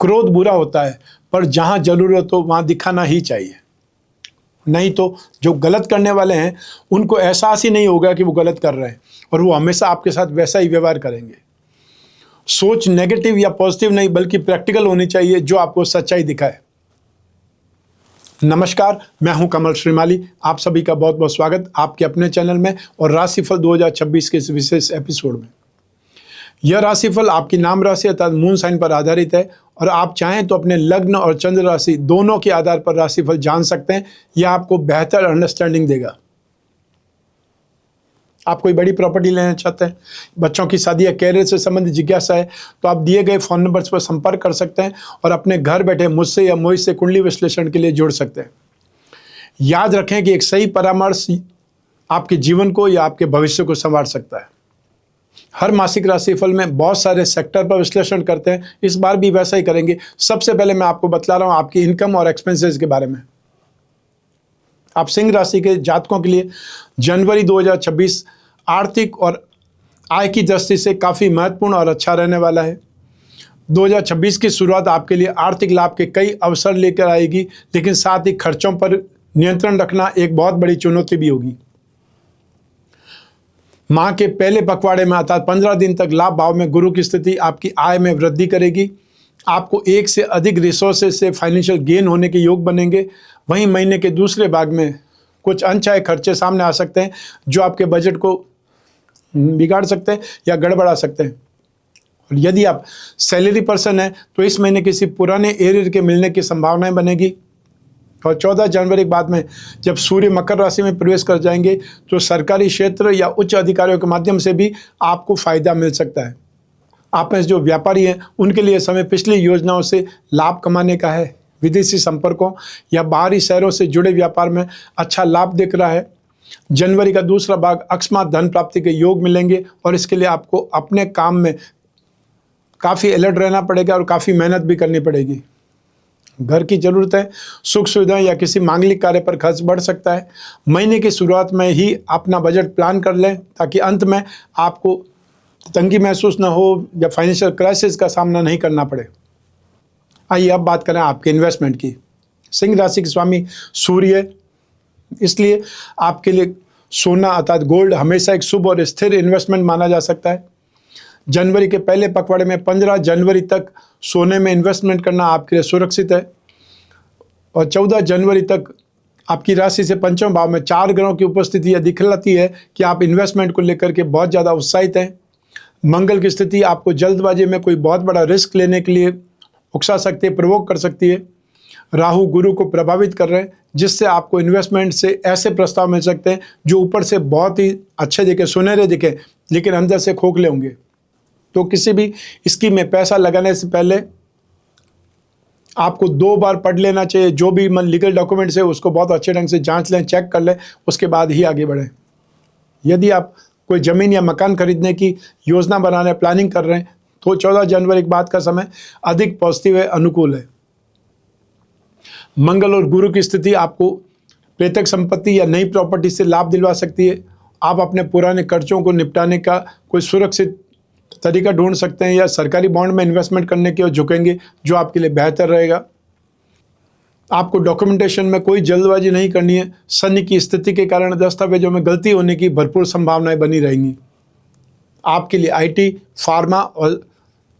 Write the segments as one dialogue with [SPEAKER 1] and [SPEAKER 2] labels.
[SPEAKER 1] क्रोध बुरा होता है, पर जहाँ जरूरत हो वहाँ दिखाना ही चाहिए। नहीं तो जो गलत करने वाले हैं उनको एहसास ही नहीं होगा कि वो गलत कर रहे हैं, और वो हमेशा आपके साथ वैसा ही व्यवहार करेंगे। सोच नेगेटिव या पॉजिटिव नहीं, बल्कि प्रैक्टिकल होनी चाहिए, जो आपको सच्चाई दिखाए। नमस्कार, मैं हूं कमल श्रीमाली। आप सभी का बहुत बहुत स्वागत आपके अपने चैनल में और राशिफल 2026 के इस विशेष एपिसोड में। यह राशिफल आपकी नाम राशि अर्थात मून साइन पर आधारित है, और आप चाहें तो अपने लग्न और चंद्र राशि दोनों के आधार पर राशिफल जान सकते हैं। यह आपको बेहतर अंडरस्टैंडिंग देगा। आप कोई बड़ी प्रॉपर्टी लेना चाहते हैं, बच्चों की शादी या कैरियर से संबंधित जिज्ञासा है, तो आप दिए गए फ़ोन नंबर्स पर संपर्क कर सकते हैं और अपने घर बैठे मुझसे या मोहित से कुंडली विश्लेषण के लिए जुड़ सकते हैं। याद रखें कि एक सही परामर्श आपके जीवन को या आपके भविष्य को संवार सकता है। हर मासिक राशिफल में बहुत सारे सेक्टर पर विश्लेषण करते हैं, इस बार भी वैसा ही करेंगे। सबसे पहले मैं आपको बतला रहा हूँ आपकी इनकम और एक्सपेंसेस के बारे में। आप सिंह राशि के जातकों के लिए जनवरी 2026 आर्थिक और आय की दृष्टि से काफ़ी महत्वपूर्ण और अच्छा रहने वाला है। 2026 की शुरुआत आपके लिए आर्थिक लाभ के कई अवसर लेकर आएगी, लेकिन साथ ही खर्चों पर नियंत्रण रखना एक बहुत बड़ी चुनौती भी होगी। माह के पहले पखवाड़े में अर्थात 15 दिन तक लाभ भाव में गुरु की स्थिति आपकी आय में वृद्धि करेगी। आपको एक से अधिक रिसोर्सेज से फाइनेंशियल गेन होने के योग बनेंगे। वहीं महीने के दूसरे भाग में कुछ अनचाहे खर्चे सामने आ सकते हैं, जो आपके बजट को बिगाड़ सकते हैं या गड़बड़ा सकते हैं। और यदि आप सैलरी पर्सन हैं तो इस महीने किसी पुराने एरियर के मिलने की संभावनाएं बनेगी। और 14 जनवरी के बाद में जब सूर्य मकर राशि में प्रवेश कर जाएंगे तो सरकारी क्षेत्र या उच्च अधिकारियों के माध्यम से भी आपको फायदा मिल सकता है। आप में जो व्यापारी हैं उनके लिए समय पिछली योजनाओं से लाभ कमाने का है। विदेशी संपर्कों या बाहरी शहरों से जुड़े व्यापार में अच्छा लाभ दिख रहा है। जनवरी का दूसरा भाग अकस्मात धन प्राप्ति के योग मिलेंगे, और इसके लिए आपको अपने काम में काफ़ी अलर्ट रहना पड़ेगा और काफ़ी मेहनत भी करनी पड़ेगी। घर की ज़रूरतें, सुख सुविधाएं या किसी मांगलिक कार्य पर खर्च बढ़ सकता है। महीने की शुरुआत में ही अपना बजट प्लान कर लें, ताकि अंत में आपको तंगी महसूस न हो या फाइनेंशियल क्राइसिस का सामना नहीं करना पड़े। आइए अब बात करें आपके इन्वेस्टमेंट की। सिंह राशि के स्वामी सूर्य, इसलिए आपके लिए सोना अर्थात गोल्ड हमेशा एक शुभ और स्थिर इन्वेस्टमेंट माना जा सकता है। जनवरी के पहले पखवाड़े में 15 जनवरी तक सोने में इन्वेस्टमेंट करना आपके लिए सुरक्षित है। और 14 जनवरी तक आपकी राशि से पंचम भाव में 4 ग्रहों की उपस्थिति यह दिखलाती है कि आप इन्वेस्टमेंट को लेकर के बहुत ज़्यादा उत्साहित हैं। मंगल की स्थिति आपको जल्दबाजी में कोई बहुत बड़ा रिस्क लेने के लिए उकसा सकती है, प्रवोक कर सकती है। राहु गुरु को प्रभावित कर रहे हैं, जिससे आपको इन्वेस्टमेंट से ऐसे प्रस्ताव मिल सकते हैं जो ऊपर से बहुत ही अच्छे दिखे, सुनहरे दिखे, लेकिन अंदर से खोखले होंगे। तो किसी भी स्कीम में पैसा लगाने से पहले आपको 2 बार पढ़ लेना चाहिए। जो भी लीगल डॉक्यूमेंट्स है उसको बहुत अच्छे ढंग से जांच लें, चेक कर लें, उसके बाद ही आगे बढ़ें। यदि आप कोई ज़मीन या मकान खरीदने की योजना बनाने प्लानिंग कर रहे हैं तो 14 जनवरी के बाद का समय अधिक पॉजिटिव है, अनुकूल है। मंगल और गुरु की स्थिति आपको पैतृक संपत्ति या नई प्रॉपर्टी से लाभ दिलवा सकती है। आप अपने पुराने कर्जों को निपटाने का कोई सुरक्षित तरीका ढूंढ सकते हैं या सरकारी बॉन्ड में इन्वेस्टमेंट करने की ओर झुकेंगे, जो आपके लिए बेहतर रहेगा। आपको डॉक्यूमेंटेशन में कोई जल्दबाजी नहीं करनी है। शनि की स्थिति के कारण दस्तावेजों में गलती होने की भरपूर संभावनाएं बनी रहेंगी। आपके लिए आईटी, फार्मा और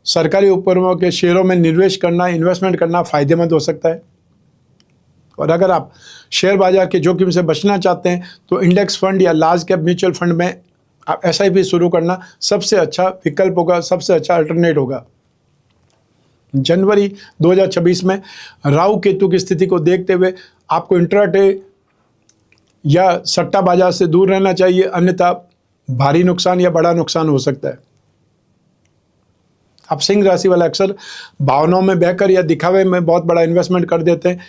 [SPEAKER 1] सरकारी उपक्रमों के शेयरों में निवेश करना, इन्वेस्टमेंट करना फायदेमंद हो सकता है। और अगर आप शेयर बाजार के जोखिम से बचना चाहते हैं तो इंडेक्स फंड या लार्ज कैप म्यूचुअल फंड में आप एसआईपी शुरू करना सबसे अच्छा विकल्प होगा, सबसे अच्छा अल्टरनेट होगा। जनवरी 2026 में राहु केतु की स्थिति को देखते हुए आपको इंट्राडे या सट्टा बाजार से दूर रहना चाहिए, अन्यथा भारी नुकसान या बड़ा नुकसान हो सकता है। आप सिंह राशि वाले अक्सर भावनाओं में बहकर या दिखावे में बहुत बड़ा इन्वेस्टमेंट कर देते हैं,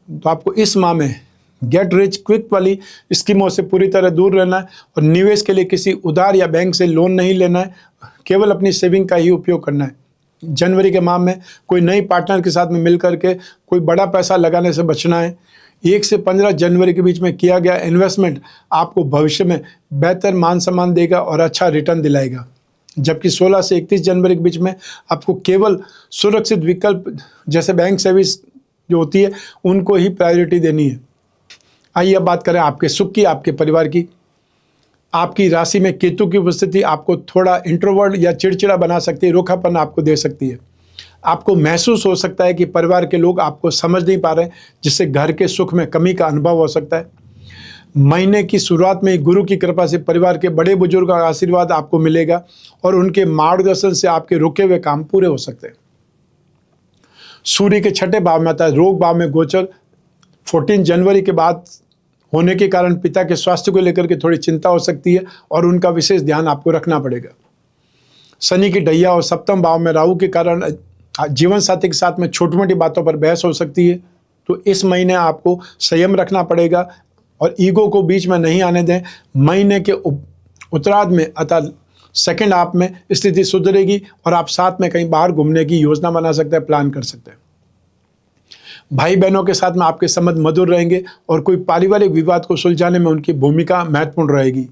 [SPEAKER 1] तो आपको इस माह में गेट रिच क्विक वाली स्कीमों से पूरी तरह दूर रहना है और निवेश के लिए किसी उधार या बैंक से लोन नहीं लेना है, केवल अपनी सेविंग का ही उपयोग करना है। जनवरी के माह में कोई नई पार्टनर के साथ में मिलकर के कोई बड़ा पैसा लगाने से बचना है। 1 से 15 जनवरी के बीच में किया गया इन्वेस्टमेंट आपको भविष्य में बेहतर मान सम्मान देगा और अच्छा रिटर्न दिलाएगा। जबकि 16 से 31 जनवरी के बीच में आपको केवल सुरक्षित विकल्प जैसे बैंक सर्विस जो होती है उनको ही प्रायोरिटी देनी है। आइए अब बात करें आपके सुख की, आपके परिवार की। आपकी राशि में केतु की उपस्थिति आपको थोड़ा इंट्रोवर्ट या चिड़चिड़ा बना सकती है, रूखापन आपको दे सकती है। आपको महसूस हो सकता है कि परिवार के लोग आपको समझ नहीं पा रहे, जिससे घर के सुख में कमी का अनुभव हो सकता है। महीने की शुरुआत में गुरु की कृपा से परिवार के बड़े बुजुर्ग का आशीर्वाद आपको मिलेगा और उनके मार्गदर्शन से आपके रुके हुए काम पूरे हो सकते हैं। सूर्य के छठे भाव में आता है रोग भाव में गोचर 14 जनवरी के बाद होने के कारण पिता के स्वास्थ्य को लेकर के थोड़ी चिंता हो सकती है और उनका विशेष ध्यान आपको रखना पड़ेगा। शनि की ढैया और सप्तम भाव में राहु के कारण जीवन साथी के साथ में छोटी मोटी बातों पर बहस हो सकती है, तो इस महीने आपको संयम रखना पड़ेगा और ईगो को बीच में नहीं आने दें। महीने के उत्तरार्ध में अर्थात सेकेंड हाफ में स्थिति सुधरेगी और आप साथ में कहीं बाहर घूमने की योजना बना सकते हैं, प्लान कर सकते हैं। भाई बहनों के साथ में आपके संबंध मधुर रहेंगे और कोई पारिवारिक विवाद को सुलझाने में उनकी भूमिका महत्वपूर्ण रहेगी।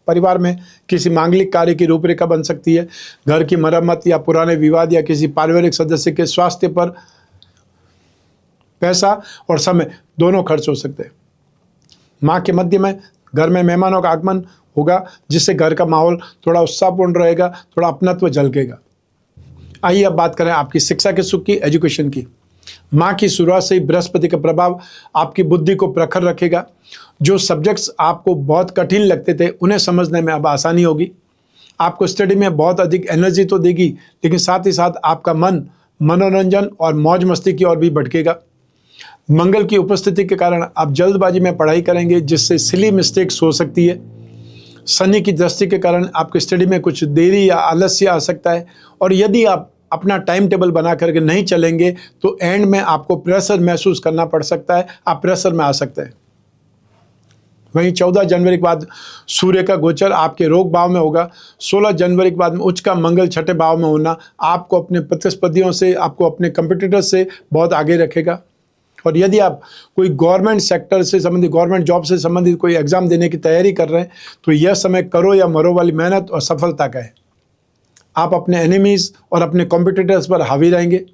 [SPEAKER 1] परिवार में किसी मांगलिक कार्य की रूपरेखा बन सकती है। घर की मरम्मत या पुराने विवाद या किसी पारिवारिक सदस्य के स्वास्थ्य पर पैसा और समय दोनों खर्च हो सकते हैं। माह के मध्य में घर में मेहमानों का आगमन होगा, जिससे घर का माहौल थोड़ा उत्साहपूर्ण रहेगा, थोड़ा अपनत्व झलकेगा। आइए अब बात करें आपकी शिक्षा के सुख की, एजुकेशन की। माह की शुरुआत से ही बृहस्पति का प्रभाव आपकी बुद्धि को प्रखर रखेगा। जो सब्जेक्ट्स आपको बहुत कठिन लगते थे उन्हें समझने में अब आसानी होगी। आपको स्टडी में बहुत अधिक एनर्जी तो देगी, लेकिन साथ ही साथ आपका मन मनोरंजन और मौज मस्ती की ओर भी भटकेगा। मंगल की उपस्थिति के कारण आप जल्दबाजी में पढ़ाई करेंगे, जिससे सिली मिस्टेक्स हो सकती है। शनि की दृष्टि के कारण आपके स्टडी में कुछ देरी या आलस्य आ सकता है और यदि आप अपना टाइम टेबल बना करके नहीं चलेंगे तो एंड में आपको प्रेशर महसूस करना पड़ सकता है, आप प्रेशर में आ सकते हैं। वहीं 14 जनवरी के बाद सूर्य का गोचर आपके रोग भाव में होगा। 16 जनवरी के बाद में उच्च का मंगल छठे भाव में होना आपको अपने प्रतिस्पर्धियों से, आपको अपने कंपिटिटर्स से बहुत आगे रखेगा। और यदि आप कोई गवर्नमेंट सेक्टर से संबंधित, गवर्नमेंट जॉब से संबंधित कोई एग्जाम देने की तैयारी कर रहे हैं तो यह समय करो या मरो वाली मेहनत और सफलता का है। आप अपने एनिमीज और अपने कॉम्पिटिटर्स पर हावी रहेंगे।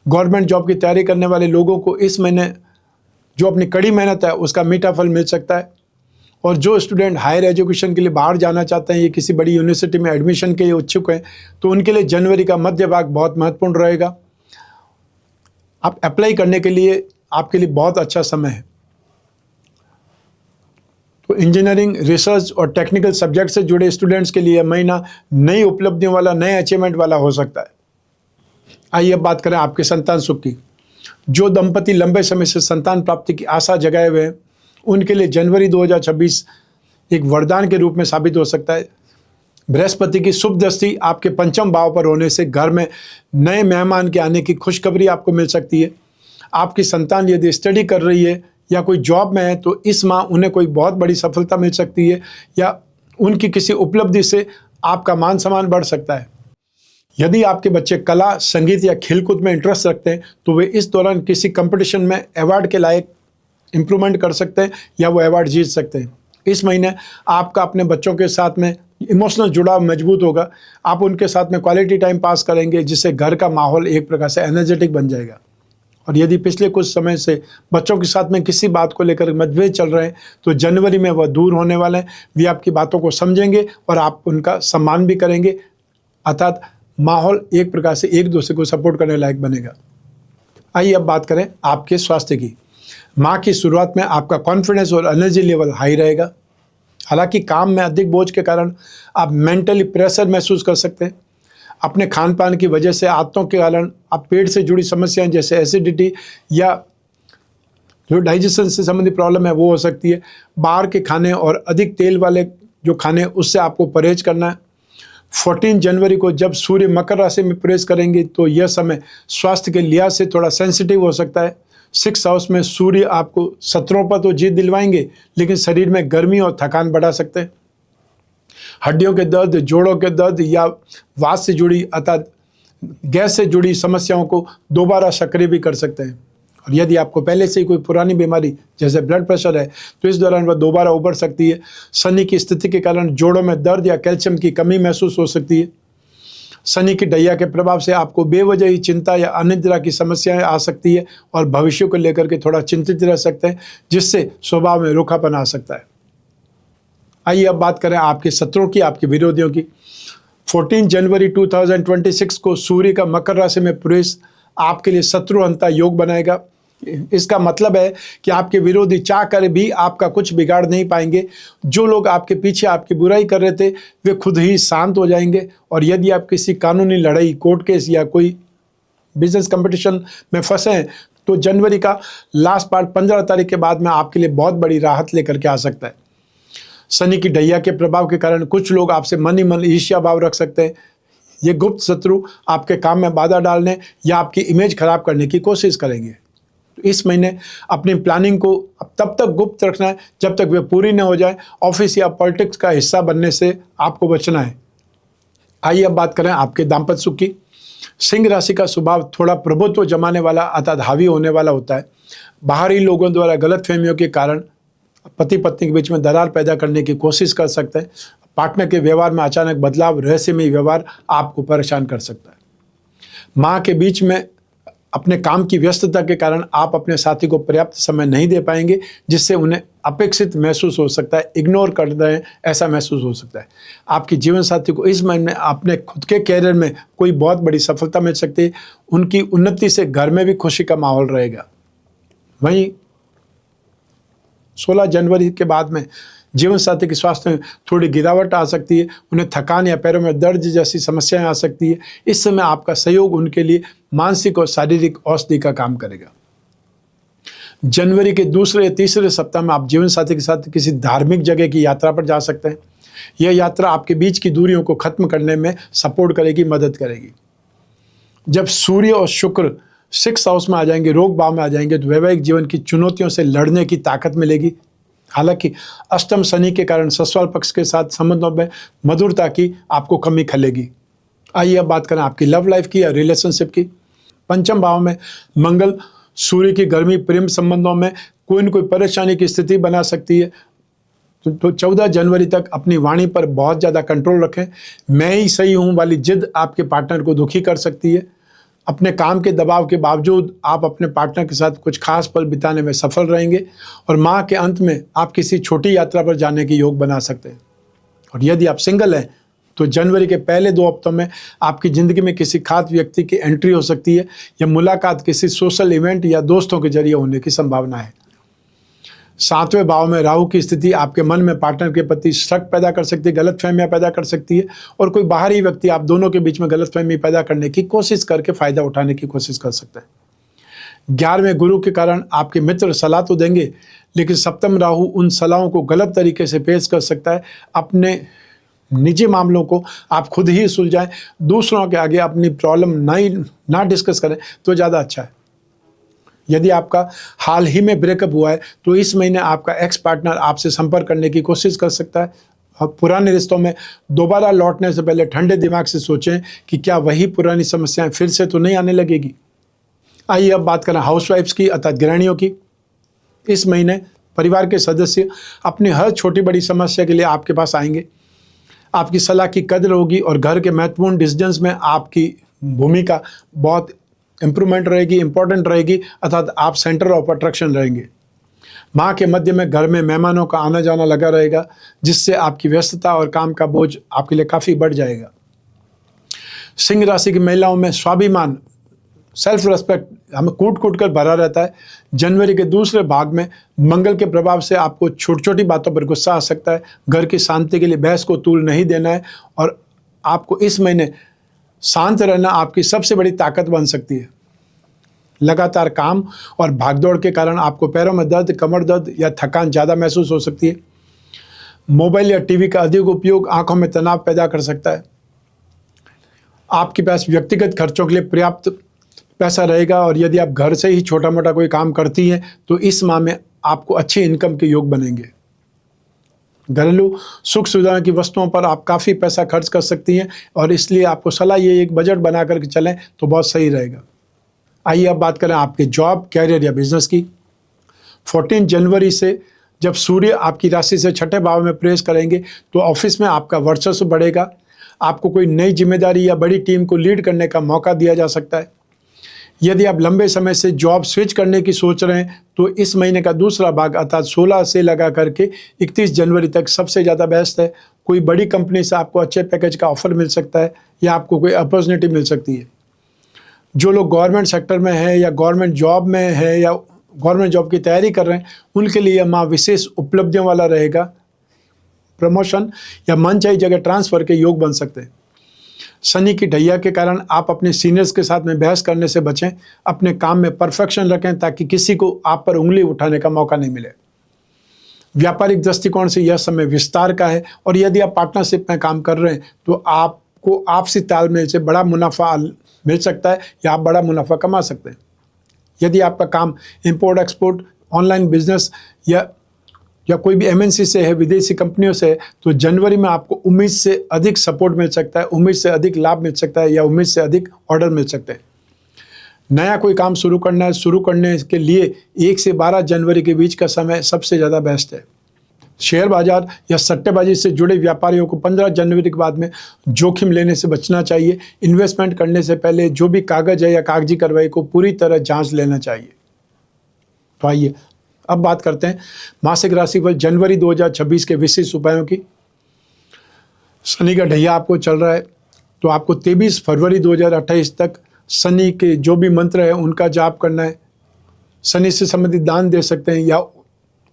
[SPEAKER 1] गवर्नमेंट जॉब की तैयारी करने वाले लोगों को इस महीने जो अपनी कड़ी मेहनत है उसका मीठा फल मिल सकता है। और जो स्टूडेंट हायर एजुकेशन के लिए बाहर जाना चाहते हैं या किसी बड़ी यूनिवर्सिटी में एडमिशन के लिए इच्छुक हैं तो उनके लिए जनवरी का मध्य भाग बहुत महत्वपूर्ण रहेगा। आप अप्लाई करने के लिए आपके लिए बहुत अच्छा समय है। तो इंजीनियरिंग, रिसर्च और टेक्निकल सब्जेक्ट से जुड़े स्टूडेंट्स के लिए महीना नई उपलब्धियों वाला, नए अचीवमेंट वाला हो सकता है। आइए अब बात करें आपके संतान सुख की। जो दंपति लंबे समय से संतान प्राप्ति की आशा जगाए हुए हैं उनके लिए जनवरी 2026 एक वरदान के रूप में साबित हो सकता है। बृहस्पति की शुभ दृष्टि आपके पंचम भाव पर होने से घर में नए मेहमान के आने की खुशखबरी आपको मिल सकती है। आपकी संतान यदि स्टडी कर रही है या कोई जॉब में है तो इस माह उन्हें कोई बहुत बड़ी सफलता मिल सकती है या उनकी किसी उपलब्धि से आपका मान सम्मान बढ़ सकता है। यदि आपके बच्चे कला, संगीत या खेलकूद में इंटरेस्ट रखते हैं तो वे इस दौरान किसी कंपटीशन में अवार्ड के लायक इम्प्रूवमेंट कर सकते हैं या वो अवार्ड जीत सकते हैं। इस महीने आपका अपने बच्चों के साथ में इमोशनल जुड़ाव मजबूत होगा। आप उनके साथ में क्वालिटी टाइम पास करेंगे, जिससे घर का माहौल एक प्रकार से एनर्जेटिक बन जाएगा। और यदि पिछले कुछ समय से बच्चों के साथ में किसी बात को लेकर मतभेद चल रहे हैं तो जनवरी में वह दूर होने वाले हैं। वे आपकी बातों को समझेंगे और आप उनका सम्मान भी करेंगे, अर्थात माहौल एक प्रकार से एक दूसरे को सपोर्ट करने लायक बनेगा। आइए अब बात करें आपके स्वास्थ्य की। माह की शुरुआत में आपका कॉन्फिडेंस और एनर्जी लेवल हाई रहेगा। हालांकि काम में अधिक बोझ के कारण आप मेंटली प्रेशर महसूस कर सकते हैं। अपने खान पान की वजह से, आदतों के कारण आप पेट से जुड़ी समस्याएं जैसे एसिडिटी या जो डाइजेशन से संबंधित प्रॉब्लम है वो हो सकती है। बाहर के खाने और अधिक तेल वाले जो खाने उससे आपको परहेज करना है। 14 जनवरी को जब सूर्य मकर राशि में प्रवेश करेंगे तो यह समय स्वास्थ्य के लिहाज से थोड़ा सेंसिटिव हो सकता है। 6th हाउस में सूर्य आपको शत्रुओं पर तो जीत दिलवाएंगे, लेकिन शरीर में गर्मी और थकान बढ़ा सकते हैं। हड्डियों के दर्द, जोड़ों के दर्द या वात से जुड़ी अर्थात गैस से जुड़ी समस्याओं को दोबारा सक्रिय भी कर सकते हैं। और यदि आपको पहले से ही कोई पुरानी बीमारी जैसे ब्लड प्रेशर है तो इस दौरान वह दोबारा उभर सकती है। शनि की स्थिति के कारण जोड़ों में दर्द या कैल्शियम की कमी महसूस हो सकती है। शनि की ढैया के प्रभाव से आपको बेवजह ही चिंता या अनिद्रा की समस्याएं आ सकती है और भविष्य को लेकर के थोड़ा चिंतित रह सकते हैं, जिससे स्वभाव में रूखापन आ सकता है। आइए अब बात करें आपके शत्रुओं की, आपके विरोधियों की। 14 जनवरी 2026 को सूर्य का मकर राशि में प्रवेश आपके लिए शत्रुहंता योग बनाएगा। इसका मतलब है कि आपके विरोधी चाह कर भी आपका कुछ बिगाड़ नहीं पाएंगे। जो लोग आपके पीछे आपकी बुराई कर रहे थे वे खुद ही शांत हो जाएंगे। और यदि आप किसी कानूनी लड़ाई, कोर्ट केस या कोई बिजनेस कंपटीशन में फंसे हैं तो जनवरी का लास्ट पार्ट 15 तारीख के बाद में आपके लिए बहुत बड़ी राहत लेकर के आ सकता है। शनि की ढैया के प्रभाव के कारण कुछ लोग आपसे मन ही मन ईर्ष्या भाव रख सकते हैं। ये गुप्त शत्रु आपके काम में बाधा डालने या आपकी इमेज खराब करने की कोशिश करेंगे। तो इस महीने अपनी प्लानिंग को तब तक गुप्त रखना है जब तक वे पूरी न हो जाए। ऑफिस या पॉलिटिक्स का हिस्सा बनने से आपको बचना है। आइए अब बात करें आपके दाम्पत्य सुख की। सिंह राशि का स्वभाव थोड़ा प्रभुत्व जमाने वाला अर्थात हावी होने वाला होता है। बाहरी लोगों द्वारा गलतफहमियों के कारण पति पत्नी के बीच में दरार पैदा करने की कोशिश कर सकते हैं। पार्टनर के व्यवहार में अचानक बदलाव, रहस्यमय व्यवहार आपको परेशान कर सकता है। माँ के बीच में अपने काम की व्यस्तता के कारण आप अपने साथी को पर्याप्त समय नहीं दे पाएंगे, जिससे उन्हें अपेक्षित महसूस हो सकता है, इग्नोर कर रहे हैं ऐसा महसूस हो सकता है। आपकी जीवन साथी को इस महीने में अपने खुद के कैरियर में कोई बहुत बड़ी सफलता मिल सकती है। उनकी उन्नति से घर में भी खुशी का माहौल रहेगा। वहीं 16 जनवरी के बाद में जीवन साथी के स्वास्थ्य में थोड़ी गिरावट आ सकती है। उन्हें थकान या पैरों में दर्द जैसी समस्याएं आ सकती है। इस समय आपका सहयोग उनके लिए मानसिक और शारीरिक औषधि का काम करेगा। जनवरी के दूसरे या तीसरे सप्ताह में आप जीवन साथी के साथ किसी धार्मिक जगह की यात्रा पर जा सकते हैं। यह यात्रा आपके बीच की दूरियों को खत्म करने में सपोर्ट करेगी, मदद करेगी। जब सूर्य और शुक्र 6th हाउस में आ जाएंगे, रोग भाव में आ जाएंगे, तो वैवाहिक जीवन की चुनौतियों से लड़ने की ताकत मिलेगी। हालांकि अष्टम शनि के कारण ससुराल पक्ष के साथ संबंधों में मधुरता की आपको कमी खलेगी। आइए अब बात करें आपकी लव लाइफ की या रिलेशनशिप की। पंचम भाव में मंगल सूर्य की गर्मी प्रेम संबंधों में कोई न कोई परेशानी की स्थिति बना सकती है। तो 14 जनवरी तक अपनी वाणी पर बहुत ज़्यादा कंट्रोल रखें। मैं ही सही हूँ वाली जिद आपके पार्टनर को दुखी कर सकती है। अपने काम के दबाव के बावजूद आप अपने पार्टनर के साथ कुछ खास पल बिताने में सफल रहेंगे और माह के अंत में आप किसी छोटी यात्रा पर जाने की योग बना सकते हैं। और यदि आप सिंगल हैं तो जनवरी के पहले 2 हफ्तों में आपकी ज़िंदगी में किसी खास व्यक्ति की एंट्री हो सकती है या मुलाकात किसी सोशल इवेंट या दोस्तों के जरिए होने की संभावना है। 7वें भाव में राहु की स्थिति आपके मन में पार्टनर के प्रति शक पैदा कर सकती है, गलतफहमियां पैदा कर सकती है और कोई बाहरी व्यक्ति आप दोनों के बीच में गलतफहमी पैदा करने की कोशिश करके फायदा उठाने की कोशिश कर सकता है। 11वें गुरु के कारण आपके मित्र सलाह तो देंगे, लेकिन सप्तम राहु उन सलाहों को गलत तरीके से पेश कर सकता है। अपने निजी मामलों को आप खुद ही सुलझाएं, दूसरों के आगे अपनी प्रॉब्लम ना डिस्कस करें तो ज़्यादा अच्छा है। यदि आपका हाल ही में ब्रेकअप हुआ है तो इस महीने आपका एक्स पार्टनर आपसे संपर्क करने की कोशिश कर सकता है। और पुराने रिश्तों में दोबारा लौटने से पहले ठंडे दिमाग से सोचें कि क्या वही पुरानी समस्याएं फिर से तो नहीं आने लगेगी। आइए अब बात करें हाउसवाइफ्स की अर्थात गृहिणियों की। इस महीने परिवार के सदस्य अपनी हर छोटी बड़ी समस्या के लिए आपके पास आएंगे। आपकी सलाह की कदर होगी और घर के महत्वपूर्ण डिसीजंस में आपकी भूमिका बहुत इम्प्रूवमेंट रहेगी, इंपॉर्टेंट रहेगी, अर्थात आप सेंटर ऑफ अट्रैक्शन रहेंगे। माह के मध्य में घर में मेहमानों का आना जाना लगा रहेगा, जिससे आपकी व्यस्तता और काम का बोझ आपके लिए काफ़ी बढ़ जाएगा। सिंह राशि की महिलाओं में स्वाभिमान, सेल्फ रिस्पेक्ट हमें कूट कूट कर भरा रहता है। जनवरी के दूसरे भाग में मंगल के प्रभाव से आपको छोटी छोटी बातों पर गुस्सा आ सकता है। घर की शांति के लिए बहस को तूल नहीं देना है और आपको इस महीने शांत रहना आपकी सबसे बड़ी ताकत बन सकती है। लगातार काम और भागदौड़ के कारण आपको पैरों में दर्द, कमर दर्द या थकान ज़्यादा महसूस हो सकती है। मोबाइल या टीवी का अधिक उपयोग आंखों में तनाव पैदा कर सकता है। आपके पास व्यक्तिगत खर्चों के लिए पर्याप्त पैसा रहेगा और यदि आप घर से ही छोटा मोटा कोई काम करती हैं तो इस माह में आपको अच्छी इनकम के योग बनेंगे। घरेलू सुख सुविधाओं की वस्तुओं पर आप काफ़ी पैसा खर्च कर सकती हैं और इसलिए आपको सलाह ये एक बजट बना करके चलें तो बहुत सही रहेगा। आइए अब बात करें आपके जॉब, कैरियर या बिजनेस की। 14 जनवरी से जब सूर्य आपकी राशि से छठे भाव में प्रवेश करेंगे तो ऑफिस में आपका वर्चस्व बढ़ेगा। आपको कोई नई जिम्मेदारी या बड़ी टीम को लीड करने का मौका दिया जा सकता है। यदि आप लंबे समय से जॉब स्विच करने की सोच रहे हैं तो इस महीने का दूसरा भाग अर्थात 16 से लगा करके 31 जनवरी तक सबसे ज़्यादा बेस्ट है। कोई बड़ी कंपनी से आपको अच्छे पैकेज का ऑफर मिल सकता है या आपको कोई अपॉर्चुनिटी मिल सकती है। जो लोग गवर्नमेंट सेक्टर में है या गवर्नमेंट जॉब में है या गवर्नमेंट जॉब की तैयारी कर रहे हैं उनके लिए यह माह विशेष उपलब्धियों वाला रहेगा। प्रमोशन या मनचाही जगह ट्रांसफर के योग बन सकते हैं। शनि की ढैया के कारण आप अपने सीनियर्स के साथ में बहस करने से बचें। अपने काम में परफेक्शन रखें ताकि किसी को आप पर उंगली उठाने का मौका नहीं मिले। व्यापारिक दृष्टिकोण से यह समय विस्तार का है और यदि आप पार्टनरशिप में काम कर रहे हैं तो आपको आपसी तालमेल से बड़ा मुनाफा मिल सकता है या आप बड़ा मुनाफा कमा सकते हैं। यदि आपका काम इंपोर्ट एक्सपोर्ट, ऑनलाइन बिजनेस या कोई भी एमएनसी से है, विदेशी कंपनियों से है, तो जनवरी में आपको उम्मीद से अधिक सपोर्ट मिल सकता है, उम्मीद से अधिक लाभ मिल सकता है या उम्मीद से अधिक ऑर्डर मिल सकते हैं। नया कोई काम शुरू करना है, शुरू करने के लिए 1 से 12 जनवरी के बीच का समय सबसे ज़्यादा बेस्ट है। शेयर बाजार या सट्टेबाजी से जुड़े व्यापारियों को 15 जनवरी के बाद में जोखिम लेने से बचना चाहिए। इन्वेस्टमेंट करने से पहले जो भी कागज़ है या कागजी कार्रवाई को पूरी तरह जांच लेना चाहिए। तो आइए अब बात करते हैं मासिक राशिफल जनवरी 2026 के विशेष उपायों की। शनि का ढैया आपको चल रहा है तो आपको 23 फरवरी 2028 तक शनि के जो भी मंत्र है उनका जाप करना है। शनि से संबंधित दान दे सकते हैं या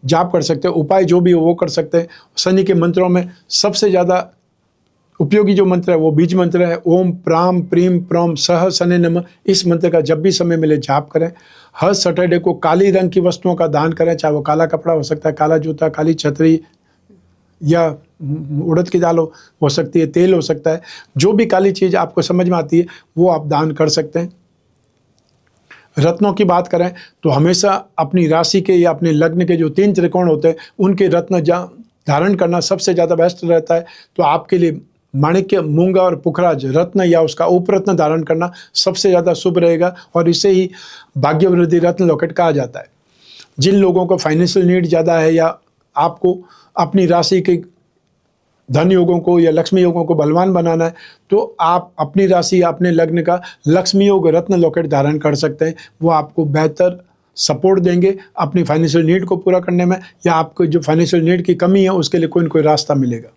[SPEAKER 1] जाप कर सकते हैं, उपाय जो भी हो वो कर सकते हैं। शनि के मंत्रों में सबसे ज़्यादा उपयोगी जो मंत्र है वो बीज मंत्र है, ओम प्राम प्रीम प्रम सह शनि नमः। इस मंत्र का जब भी समय मिले जाप करें। हर सैटरडे को काली रंग की वस्तुओं का दान करें, चाहे वो काला कपड़ा हो सकता है, काला जूता, काली छतरी या उड़द की दाल हो सकती है, तेल हो सकता है। जो भी काली चीज़ आपको समझ में आती है वो आप दान कर सकते हैं। रत्नों की बात करें तो हमेशा अपनी राशि के या अपने लग्न के जो 3 त्रिकोण होते हैं उनके रत्न धारण करना सबसे ज़्यादा बेस्ट रहता है। तो आपके लिए माणिक्य, मूंगा और पुखराज रत्न या उसका उपरत्न धारण करना सबसे ज़्यादा शुभ रहेगा और इसे ही भाग्यवृद्धि रत्न लॉकेट कहा जाता है। जिन लोगों को फाइनेंशियल नीड ज़्यादा है या आपको अपनी राशि के धन योगों को या लक्ष्मी योगों को बलवान बनाना है तो आप अपनी राशि या अपने लग्न का लक्ष्मी योग रत्न लॉकेट धारण कर सकते हैं। वो आपको बेहतर सपोर्ट देंगे अपनी फाइनेंशियल नीड को पूरा करने में या आपको जो फाइनेंशियल नीड की कमी है उसके लिए कोई न कोई रास्ता मिलेगा।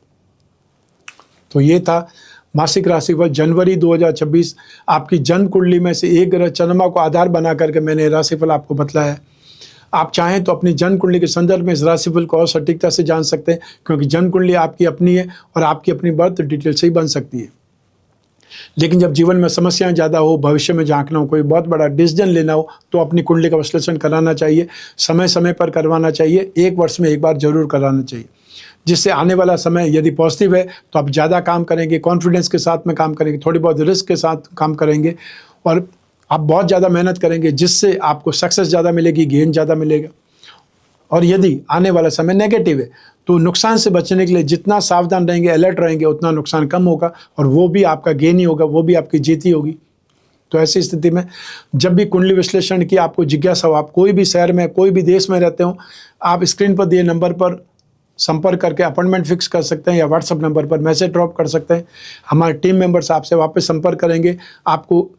[SPEAKER 1] तो ये था मासिक राशिफल जनवरी 2026। आपकी जन्म कुंडली में से एक ग्रह चंद्रमा को आधार बना करके मैंने राशिफल आपको बतलाया है। आप चाहें तो अपनी जन्म कुंडली के संदर्भ में इस राशिफल को और सटीकता से जान सकते हैं क्योंकि जन्म कुंडली आपकी अपनी है और आपकी अपनी बर्थ डिटेल से ही बन सकती है। लेकिन जब जीवन में समस्याएं ज़्यादा हो, भविष्य में झांकना हो, कोई बहुत बड़ा डिसीजन लेना हो तो अपनी कुंडली का विश्लेषण कराना चाहिए। समय समय पर करवाना चाहिए, 1 वर्ष में एक बार जरूर कराना चाहिए, जिससे आने वाला समय यदि पॉजिटिव है तो आप ज़्यादा काम करेंगे, कॉन्फिडेंस के साथ में काम करेंगे, थोड़ी बहुत रिस्क के साथ काम करेंगे और आप बहुत ज़्यादा मेहनत करेंगे जिससे आपको सक्सेस ज़्यादा मिलेगी, गेन ज़्यादा मिलेगा। और यदि आने वाला समय नेगेटिव है तो नुकसान से बचने के लिए जितना सावधान रहेंगे, अलर्ट रहेंगे, उतना नुकसान कम होगा और वो भी आपका गेन ही होगा, वो भी आपकी जीत ही होगी। तो ऐसी स्थिति में जब भी कुंडली विश्लेषण की आपको जिज्ञासा हो, आप कोई भी शहर में, कोई भी देश में रहते हो, आप स्क्रीन पर दिए नंबर पर संपर्क करके अपॉइंटमेंट फिक्स कर सकते हैं या व्हाट्सएप नंबर पर मैसेज ड्रॉप कर सकते हैं। हमारे टीम मेंबर्स आपसे वापस संपर्क करेंगे, आपको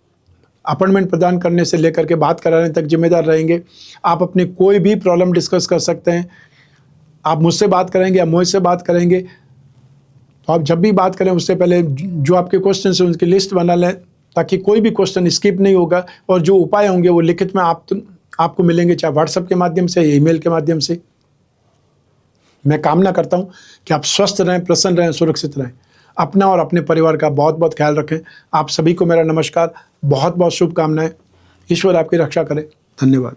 [SPEAKER 1] अपॉइंटमेंट प्रदान करने से लेकर के बात कराने तक जिम्मेदार रहेंगे। आप अपनी कोई भी प्रॉब्लम डिस्कस कर सकते हैं। आप मुझसे बात करेंगे या मुझसे बात करेंगे तो आप जब भी बात करें उससे पहले जो आपके क्वेश्चन हैं उनकी लिस्ट बना लें ताकि कोई भी क्वेश्चन स्किप नहीं होगा और जो उपाय होंगे वो लिखित में आपको मिलेंगे, चाहे व्हाट्सएप के माध्यम से या ईमेल के माध्यम से। मैं कामना करता हूँ कि आप स्वस्थ रहें, प्रसन्न रहें, सुरक्षित रहें। अपना और अपने परिवार का बहुत बहुत ख्याल रखें। आप सभी को मेरा नमस्कार, बहुत बहुत शुभकामनाएं। ईश्वर आपकी रक्षा करे। धन्यवाद।